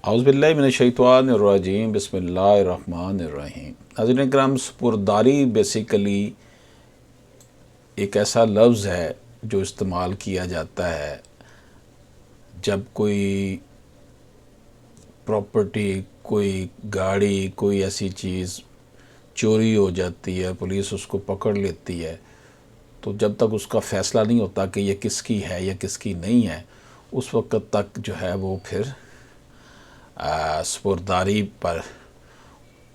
औज़ुबिल्लाहि मिनश्शैतानिर्रजीम बिस्मिल्लाहिर्रहमानिर्रहीम। नाज़रीन किराम, सुपुर्दारी बेसिकली एक ऐसा लफ्ज़ है जो इस्तेमाल किया जाता है जब कोई प्रॉपर्टी, कोई गाड़ी, कोई ऐसी चीज़ चोरी हो जाती है, पुलिस उसको पकड़ लेती है, तो जब तक उसका फ़ैसला नहीं होता कि ये किसकी है या किसकी नहीं है, उस वक्त तक जो है वो फिर सुपुर्दारी पर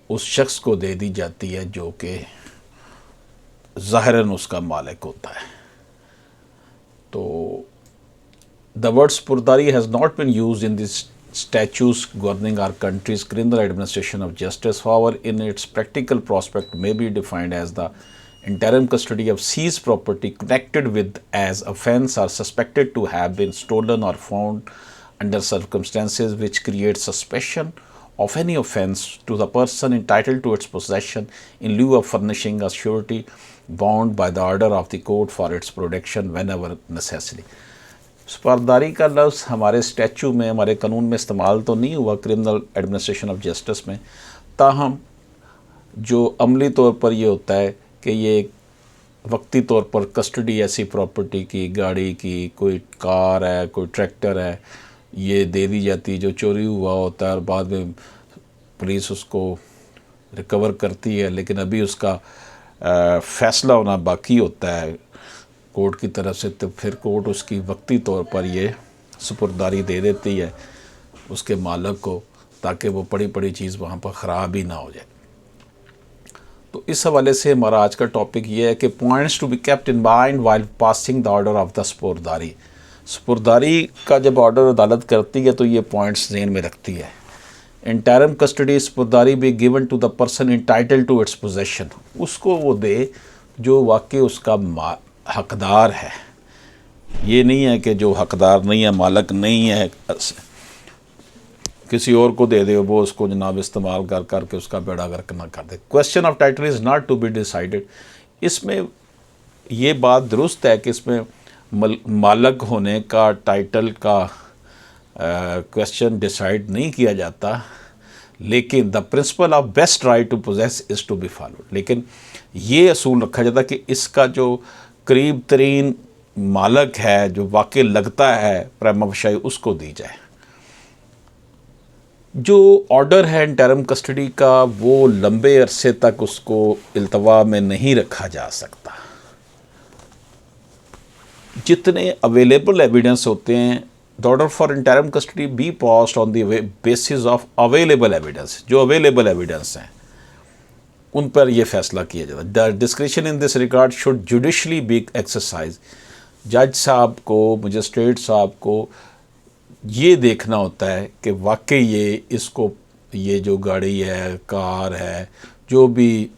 उस शख्स को दे दी जाती है जो कि ज़ाहिरन उसका मालिक होता है। तो द वर्ड सुपुर्दारी has not been used in this statutes governing our country's criminal administration of justice. However, in its practical prospect may be defined as the interim custody of seized property connected with as offence or suspected to have been stolen or found under circumstances which create suspicion of any offence to the person entitled to its possession in lieu of furnishing a surety bound by the order of the court for its protection whenever necessary. सुपुर्दारी का लफ्ज़ हमारे statue में, हमारे कानून में इस्तेमाल तो नहीं हुआ क्रिमिनल एडमिनिस्ट्रेशन ऑफ जस्टिस में, ताहम जो अमली तौर पर ये होता है कि ये वक्ती तौर पर कस्टडी ऐसी प्रॉपर्टी की, गाड़ी की, कोई कार है, कोई ट्रैक्टर है, ये दे दी जाती है जो चोरी हुआ होता है और बाद में पुलिस उसको रिकवर करती है, लेकिन अभी उसका फ़ैसला होना बाकी होता है कोर्ट की तरफ से। तो फिर कोर्ट उसकी वक्ती तौर पर ये सुपुर्दारी दे देती है उसके मालिक को, ताकि वो पड़ी पड़ी चीज़ वहाँ पर ख़राब ही ना हो जाए। तो इस हवाले से हमारा आज का टॉपिक ये है कि points to be kept in mind while passing the order of the सुपुर्दारी। सुपुर्दारी का जब ऑर्डर अदालत करती है तो ये पॉइंट्स ज़हन में रखती है। इंटरम कस्टडी सुपुर्दारी be given to the person entitled to its possession, उसको वो दे जो वाकई उसका हकदार है। ये नहीं है कि जो हकदार नहीं है, मालिक नहीं है, किसी और को दे दे, वो उसको जनाब इस्तेमाल कर करके उसका बेड़ा गर्क ना कर दे। Question of title is not to be decided. इसमें ये बात दुरुस्त है कि इसमें मालिक होने का, टाइटल का क्वेश्चन डिसाइड नहीं किया जाता, लेकिन the principle of best right to possess is to be followed. लेकिन ये असूल रखा जाता कि इसका जो करीब तरीन मालिक है, जो वाकई लगता है प्रिमा फशाई, उसको दी जाए। जो ऑर्डर है इंटरम कस्टडी का, वो लंबे अरसे तक उसको इल्तवा में नहीं रखा जा सकता। जितने अवेलेबल एविडेंस होते हैं, the order for interim custody be passed on the basis of available evidence. जो अवेलेबल एविडेंस हैं उन पर यह फैसला किया जाता है। The discretion in this regard should judicially be exercise. जज साहब को, मजिस्ट्रेट साहब को ये देखना होता है कि वाकई ये जो गाड़ी है, कार है, जो भी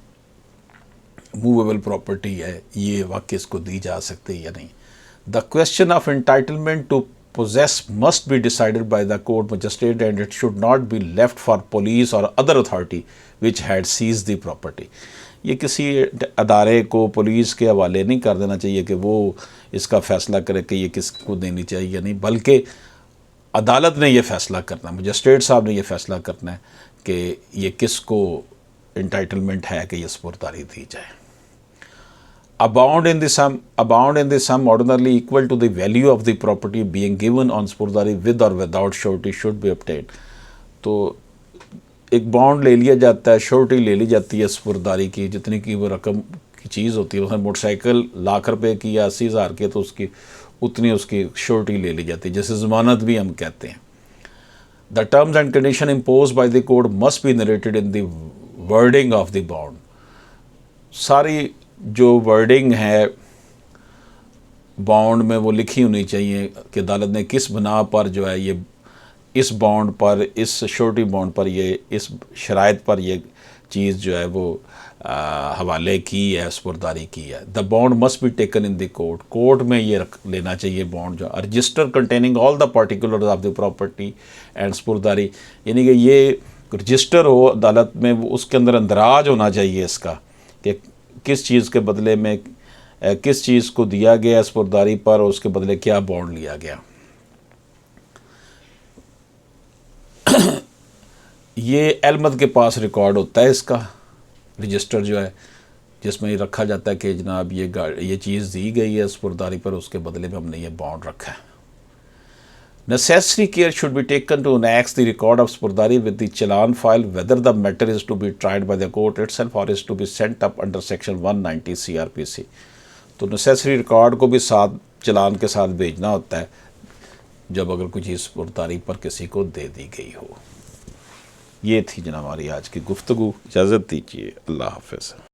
मूवेबल प्रॉपर्टी है, ये वाकई इसको दी जा सकती है या नहीं। The question of entitlement to possess must be decided by the court magistrate and it should not be left for police or other authority which had seized the property. ये किसी अदारे को, पुलिस के हवाले नहीं कर देना चाहिए कि वो इसका फ़ैसला करे कि ये किसको देनी चाहिए या नहीं, बल्कि अदालत ने ये फ़ैसला करना है, मजिस्ट्रेट साहब ने ये फ़ैसला करना है कि ये किसको इंटाइटलमेंट है कि ये सुपुर्दारी दी जाए। Abound in the sum ordinarily equal to the value of the property being given on सुपुर्दारी with or without surety should be obtained. तो एक बाउंड ले लिया जाता है, श्योरिटी ले ली जाती है सुपुर्दारी की, जितनी की वो रकम की चीज़ होती है। उसमें मोटरसाइकिल लाख रुपए की या 80,000 की, तो उसकी उतनी उसकी श्योरिटी ले ली जाती है, जैसे ज़मानत भी हम कहते हैं। The terms and condition impose by the court must be narrated in the wording of the bound. सारी जो वर्डिंग है बॉन्ड में वो लिखी होनी चाहिए कि अदालत ने किस बना पर जो है ये इस बॉन्ड पर, इस श्योरिटी बॉन्ड पर, ये इस शराइत पर ये चीज़ जो है वो हवाले की है, सुपुर्दारी की है। The bond must be taken in the court. Court में ये रख लेना चाहिए बॉन्ड, जो register containing all the particulars of the property and सुपुर्दारी, यानी कि ये रजिस्टर हो अदालत में, उसके अंदर अंदराज होना चाहिए इसका कि किस चीज़ के बदले में किस चीज़ को दिया गया सुपुर्दारी पर और उसके बदले क्या बॉन्ड लिया गया। ये अहमद के पास रिकॉर्ड होता है इसका रजिस्टर जो है, जिसमें ये रखा जाता है कि जनाब ये चीज़ दी गई है स्पुर्दारी पर, उसके बदले में हमने ये बॉन्ड रखा है। Necessary care should be taken to annex the record of Spurdari with the challan file, whether the matter is to be tried by the court itself or is to be sent up under section 190 CRPC। तो necessary record को भी साथ चलान के साथ भेजना होता है जब अगर कोई चीज़ स्पुर्दारी पर किसी को दे दी गई हो। ये थी जनाब हमारी आज की गुफ्तगू। इजाज़त दीजिए, अल्लाह हाफ़िज़।